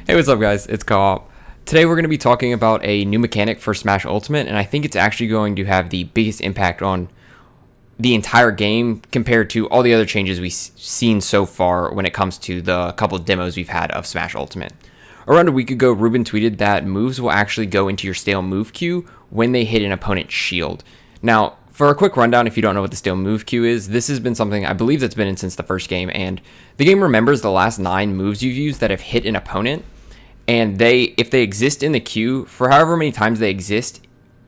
Hey, what's up, guys? It's Co-op. Today we're going to be talking about a new mechanic for Smash Ultimate, and I think it's actually going to have the biggest impact on the entire game compared to all the other changes we've seen so far when it comes to the couple of demos we've had of Smash Ultimate. Around a week ago, Ruben tweeted that moves will actually go into your stale move queue when they hit an opponent's shield. Now, for a quick rundown, if you don't know what the stale move queue is, this has been something I believe that's been in since the first game, and the game remembers the last 9 moves you've used that have hit an opponent, and if they exist in the queue for however many times they exist,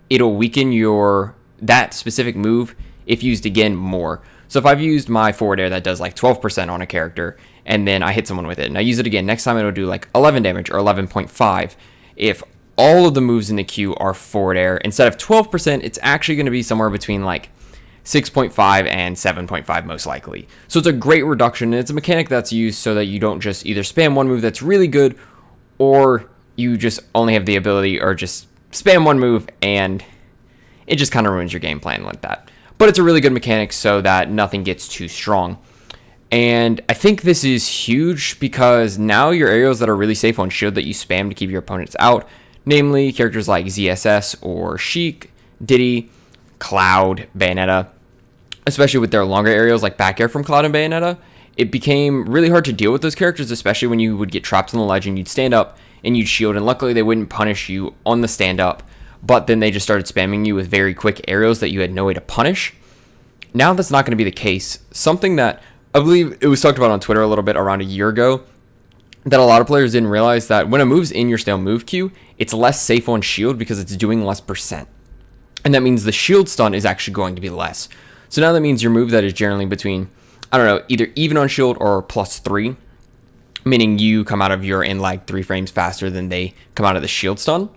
it'll weaken that specific move if used again more. So if I've used my forward air that does like 12% on a character, and then I hit someone with it, and I use it again, next time it'll do like 11 damage or 11.5. If all of the moves in the queue are forward air, instead of 12%, it's actually going to be somewhere between like 6.5 and 7.5 most likely. So it's a great reduction, and it's a mechanic that's used so that you don't just either spam one move that's really good, or you just only have the ability, or just spam one move and it just kind of ruins your game plan like that. But it's a really good mechanic so that nothing gets too strong. And I think this is huge because now your aerials that are really safe on shield that you spam to keep your opponents out, namely characters like ZSS or Sheik, Diddy, Cloud, Bayonetta, especially with their longer aerials like back air from Cloud and Bayonetta, it became really hard to deal with those characters, especially when you would get trapped on the ledge and you'd stand up and you'd shield, and luckily they wouldn't punish you on the stand up, but then they just started spamming you with very quick aerials that you had no way to punish. Now that's not going to be the case. Something that I believe it was talked about on Twitter a little bit around a year ago, that a lot of players didn't realize, that when a move's in your stale move queue, it's less safe on shield because it's doing less percent. And that means the shield stun is actually going to be less. So now that means your move that is generally between, I don't know, either even on shield or +3, meaning you come out of your in like 3 frames faster than they come out of the shield stun.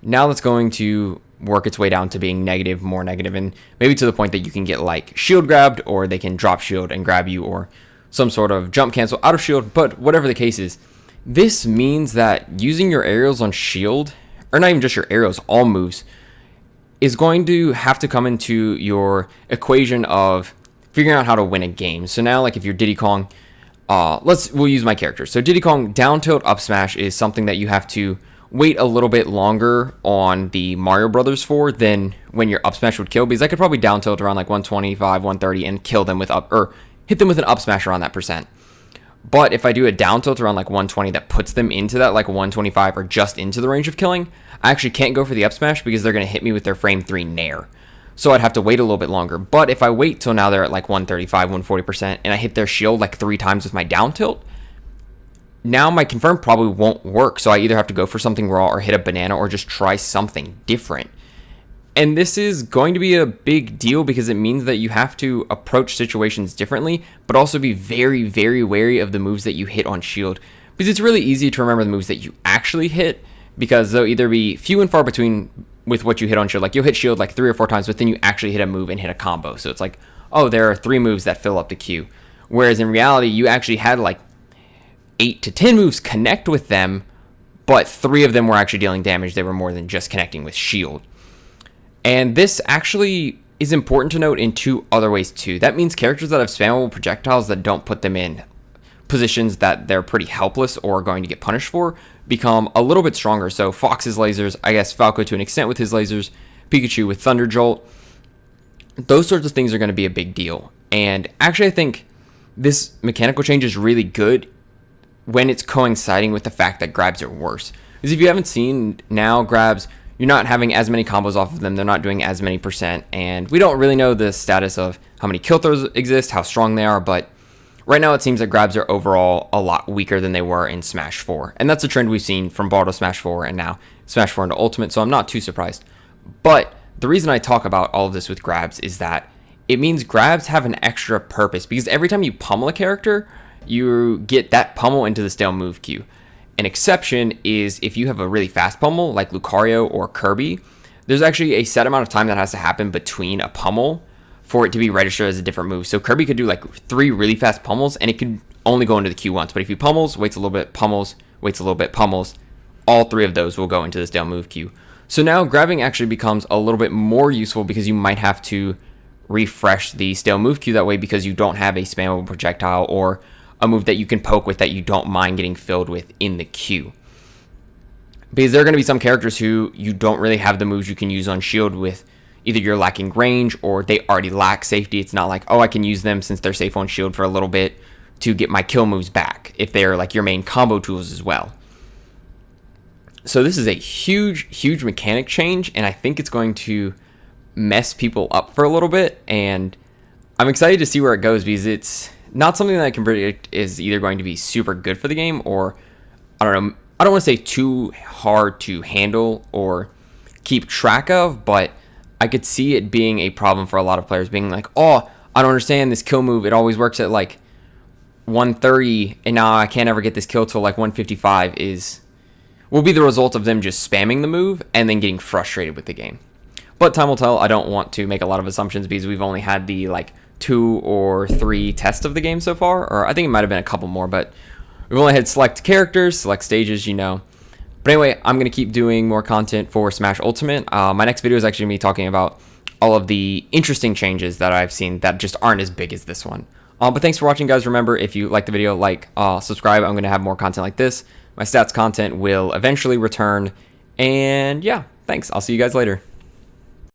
Now that's going to work its way down to being negative, more negative, and maybe to the point that you can get like shield grabbed, or they can drop shield and grab you, or some sort of jump cancel out of shield. But whatever the case is, this means that using your aerials on shield, or not even just your aerials, all moves, is going to have to come into your equation of figuring out how to win a game. So now, like if you're Diddy Kong, we'll use my character. So Diddy Kong down tilt up smash is something that you have to wait a little bit longer on the Mario Brothers for than when your up smash would kill, because I could probably down tilt around like 125, 130 and kill them with hit them with an up smash around that percent. But if I do a down tilt around like 120 that puts them into that like 125 or just into the range of killing, I actually can't go for the up smash because they're going to hit me with their frame 3 nair. So I'd have to wait a little bit longer. But if I wait till now they're at like 135, 140% and I hit their shield like 3 times with my down tilt, now my confirm probably won't work. So I either have to go for something raw or hit a banana or just try something different. And this is going to be a big deal because it means that you have to approach situations differently, but also be very, very wary of the moves that you hit on shield. Because it's really easy to remember the moves that you actually hit, because they'll either be few and far between with what you hit on shield. Like you'll hit shield like 3 or 4 times, but then you actually hit a move and hit a combo. So it's like, oh, there are 3 moves that fill up the queue. Whereas in reality, you actually had like 8 to 10 moves connect with them, but 3 of them were actually dealing damage. They were more than just connecting with shield. And this actually is important to note in 2 other ways too. That means characters that have spammable projectiles that don't put them in positions that they're pretty helpless or going to get punished for become a little bit stronger. So Fox's lasers, I guess Falco to an extent with his lasers, Pikachu with Thunder Jolt, those sorts of things are going to be a big deal. And actually I think this mechanical change is really good when it's coinciding with the fact that grabs are worse. Because if you haven't seen, now grabs, you're not having as many combos off of them, they're not doing as many percent, and we don't really know the status of how many kill throws exist, how strong they are, but right now it seems that grabs are overall a lot weaker than they were in Smash 4, and that's a trend we've seen from Ball to Smash 4 and now Smash 4 into Ultimate, so I'm not too surprised. But the reason I talk about all of this with grabs is that it means grabs have an extra purpose, because every time you pummel a character, you get that pummel into the stale move queue. An exception is if you have a really fast pummel like Lucario or Kirby, there's actually a set amount of time that has to happen between a pummel for it to be registered as a different move. So Kirby could do like 3 really fast pummels and it could only go into the queue once. But if he pummels, waits a little bit, pummels, waits a little bit, pummels, all 3 of those will go into the stale move queue. So now grabbing actually becomes a little bit more useful because you might have to refresh the stale move queue that way because you don't have a spammable projectile or a move that you can poke with that you don't mind getting filled with in the queue. because there are going to be some characters who you don't really have the moves you can use on shield with. Either you're lacking range or they already lack safety. It's not like, oh, I can use them since they're safe on shield for a little bit to get my kill moves back if they're like your main combo tools as well. So this is a huge mechanic change, and I think it's going to mess people up for a little bit, and I'm excited to see where it goes because it's not something that I can predict is either going to be super good for the game or, I don't know, I don't want to say too hard to handle or keep track of, but I could see it being a problem for a lot of players being like, oh, I don't understand this kill move. It always works at like 130 and now I can't ever get this kill till like 155 will be the result of them just spamming the move and then getting frustrated with the game. But time will tell. I don't want to make a lot of assumptions because we've only had the like 2 or 3 tests of the game so far, or I think it might have been a couple more, but we've only had select characters, select stages, you know. But anyway, I'm going to keep doing more content for Smash Ultimate. My next video is actually going to be talking about all of the interesting changes that I've seen that just aren't as big as this one. But thanks for watching, guys. Remember, if you like the video, subscribe. I'm going to have more content like this. My stats content will eventually return. And yeah, thanks. I'll see you guys later.